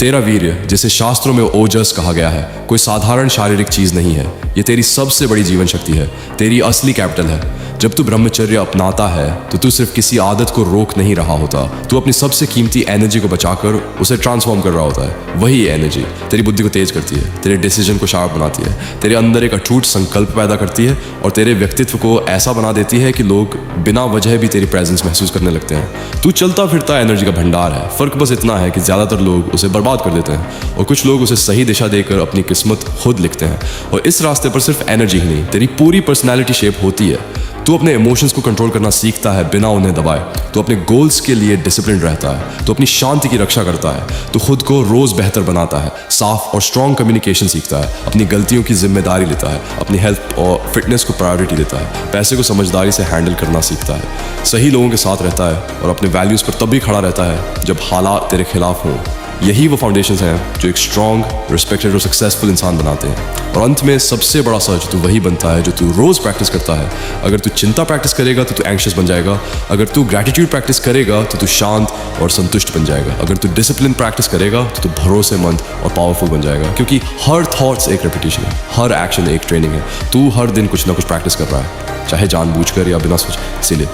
तेरा वीर्य, जिसे शास्त्रों में ओजस कहा गया है, कोई साधारण शारीरिक चीज नहीं है। ये तेरी सबसे बड़ी जीवन शक्ति है, तेरी असली कैपिटल है। जब तू ब्रह्मचर्य अपनाता है तो तू सिर्फ किसी आदत को रोक नहीं रहा होता, तू अपनी सबसे कीमती एनर्जी को बचाकर उसे ट्रांसफॉर्म कर रहा होता है। वही एनर्जी तेरी बुद्धि को तेज करती है, तेरे डिसीजन को शार्प बनाती है, तेरे अंदर एक अटूट संकल्प पैदा करती है और तेरे व्यक्तित्व को ऐसा बना देती है कि लोग बिना वजह भी तेरी प्रेजेंस महसूस करने लगते हैं। तू चलता फिरता एनर्जी का भंडार है। फर्क बस इतना है कि ज्यादातर लोग उसे बर्बाद कर देते हैं और कुछ लोग उसे सही दिशा देकर अपनी किस्मत खुद लिखते हैं। और इस रास्ते पर सिर्फ एनर्जी ही नहीं, तेरी पूरी पर्सनैलिटी शेप होती है। तू अपने इमोशंस को कंट्रोल करना सीखता है बिना उन्हें दबाए। तू अपने गोल्स के लिए डिसिप्लिन रहता है, तू अपनी शांति की रक्षा करता है, तू खुद को रोज बेहतर बनाता है, साफ और स्ट्रॉन्ग कम्युनिकेशन सीखता है, अपनी गलतियों की जिम्मेदारी लेता है, अपनी हेल्थ और फिटनेस को प्रायोरिटी देता है, पैसे को समझदारी से हैंडल करना सीखता है, सही लोगों के साथ रहता है और अपने वैल्यूज पर तब भी खड़ा रहता है जब हालात तेरे खिलाफ हों। यही वो फाउंडेशंस हैं जो एक स्ट्रॉन्ग, रिस्पेक्टेड और सक्सेसफुल इंसान बनाते हैं। और अंत में सबसे बड़ा सच तू वही बनता है जो तू रोज प्रैक्टिस करता है। अगर तू चिंता प्रैक्टिस करेगा तो तू एंग्शियस बन जाएगा। अगर तू ग्रैटिट्यूड प्रैक्टिस करेगा तो तू शांत और संतुष्ट बन जाएगा। अगर तू डिसिप्लिन प्रैक्टिस करेगा तो तू भरोसेमंद और पावरफुल बन जाएगा। क्योंकि हर थॉट्स एक रेपिटेशन है, हर एक्शन एक ट्रेनिंग है। तू हर दिन कुछ ना कुछ प्रैक्टिस कर रहा है, चाहे जानबूझकर या बिना सोच। इसीलिए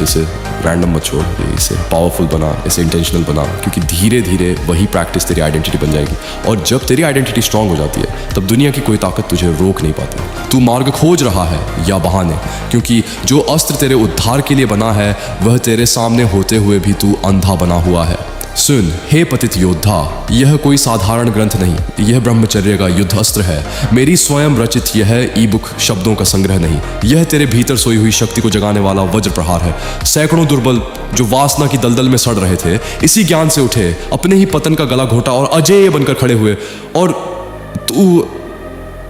इसे रैंडम मत छोड़, इसे पावरफुल बना, इसे इंटेंशनल बना, क्योंकि धीरे धीरे वही प्रैक्टिस तेरी आइडेंटिटी बन जाएगी। और जब तेरी आइडेंटिटी स्ट्रांग हो जाती है तब दुनिया की कोई ताकत तुझे रोक नहीं पाती। तू मार्ग खोज रहा है या बहाने, क्योंकि जो अस्त्र तेरे उद्धार के लिए बना है वह तेरे सामने होते हुए भी तू अंधा बना हुआ है। सुन हे पतित योद्धा, यह कोई साधारण ग्रंथ नहीं, यह ब्रह्मचर्य का युद्ध अस्त्र है। मेरी स्वयं रचित यह ई बुक शब्दों का संग्रह नहीं, यह तेरे भीतर सोई हुई शक्ति को जगाने वाला वज्र प्रहार है। सैकड़ों दुर्बल जो वासना की दलदल में सड़ रहे थे, इसी ज्ञान से उठे, अपने ही पतन का गला घोटा और अजेय बनकर खड़े हुए। और तू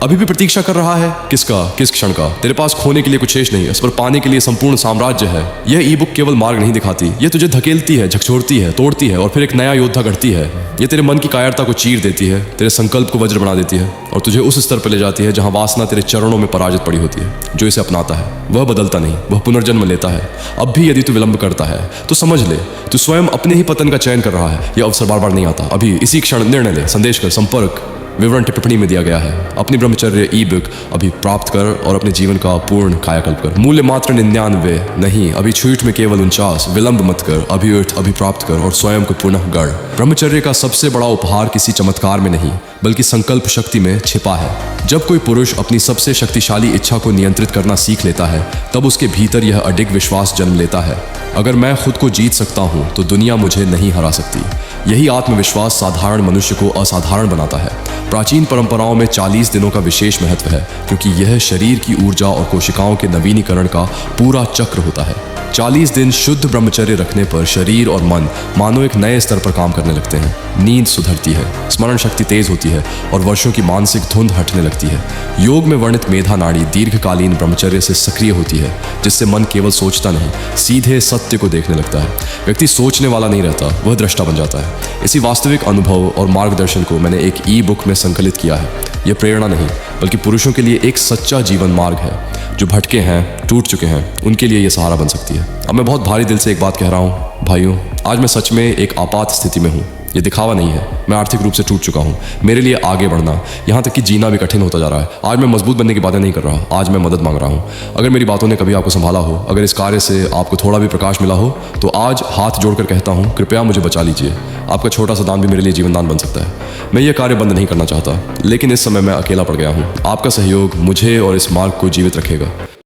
अभी भी प्रतीक्षा कर रहा है किसका, किस क्षण का? तेरे पास खोने के लिए कुछ शेष नहीं है, इस पर पाने के लिए संपूर्ण साम्राज्य है। यह ई बुक केवल मार्ग नहीं दिखाती, यह तुझे धकेलती है, झकझोरती है, तोड़ती है और फिर एक नया योद्धा गढ़ती है। यह तेरे मन की कायरता को चीर देती है, तेरे संकल्प को वज्र बना देती है और तुझे उस स्तर पर ले जाती है जहां वासना तेरे चरणों में पराजित पड़ी होती है। जो इसे अपनाता है वह बदलता नहीं, वह पुनर्जन्म लेता है। अब भी यदि तू विलंब करता है तो समझ ले, तू स्वयं अपने ही पतन का चयन कर रहा है। यह अवसर बार बार नहीं आता। अभी इसी क्षण निर्णय ले। संदेश कर, संपर्क विवरण टिप्पणी में दिया गया है। अपनी ब्रह्मचर्य ई बुक अभी प्राप्त कर और अपने जीवन का पूर्ण कायाकल्प कर। मूल्य मात्र 99 नहीं, अभी छूट में केवल 49। विलंब मत कर, अभी उठ, अभी प्राप्त कर और स्वयं को पुनः गढ़। ब्रह्मचर्य का सबसे बड़ा उपहार किसी चमत्कार में नहीं बल्कि संकल्प शक्ति में छिपा है। जब कोई पुरुष अपनी सबसे शक्तिशाली इच्छा को नियंत्रित करना सीख लेता है तब उसके भीतर यह अडिग विश्वास जन्म लेता है, अगर मैं खुद को जीत सकता हूं तो दुनिया मुझे नहीं हरा सकती। यही आत्मविश्वास साधारण मनुष्य को असाधारण बनाता है। प्राचीन परंपराओं में 40 दिनों का विशेष महत्व है, क्योंकि यह शरीर की ऊर्जा और कोशिकाओं के नवीनीकरण का पूरा चक्र होता है। 40 दिन शुद्ध ब्रह्मचर्य रखने पर शरीर और मन मानो एक नए स्तर पर काम करने लगते हैं। नींद सुधरती है, स्मरण शक्ति तेज होती है और वर्षों की मानसिक धुंध हटने लगती है। योग में वर्णित मेधा नाड़ी दीर्घकालीन ब्रह्मचर्य से सक्रिय होती है, जिससे मन केवल सोचता नहीं, सीधे सत्य को देखने लगता है। व्यक्ति सोचने वाला नहीं रहता, वह दृष्टा बन जाता है। इसी वास्तविक अनुभव और मार्गदर्शन को मैंने एक ई बुक में संकलित किया है। यह प्रेरणा नहीं बल्कि पुरुषों के लिए एक सच्चा जीवन मार्ग है। जो भटके हैं, टूट चुके हैं, उनके लिए यह सहारा बन सकती है। अब मैं बहुत भारी दिल से एक बात कह रहा हूँ भाइयों, आज मैं सच में एक आपात स्थिति में हूँ। ये दिखावा नहीं है, मैं आर्थिक रूप से टूट चुका हूँ। मेरे लिए आगे बढ़ना, यहाँ तक कि जीना भी कठिन होता जा रहा है। आज मैं मजबूत बनने की बातें नहीं कर रहा, आज मैं मदद मांग रहा हूँ। अगर मेरी बातों ने कभी आपको संभाला हो, अगर इस कार्य से आपको थोड़ा भी प्रकाश मिला हो, तो आज हाथ जोड़कर कहता हूँ, कृपया मुझे बचा लीजिए। आपका छोटा सा दान भी मेरे लिए जीवन दान बन सकता है। मैं ये कार्य बंद नहीं करना चाहता, लेकिन इस समय मैं अकेला पड़ गया हूँ। आपका सहयोग मुझे और इस मार्ग को जीवित रखेगा।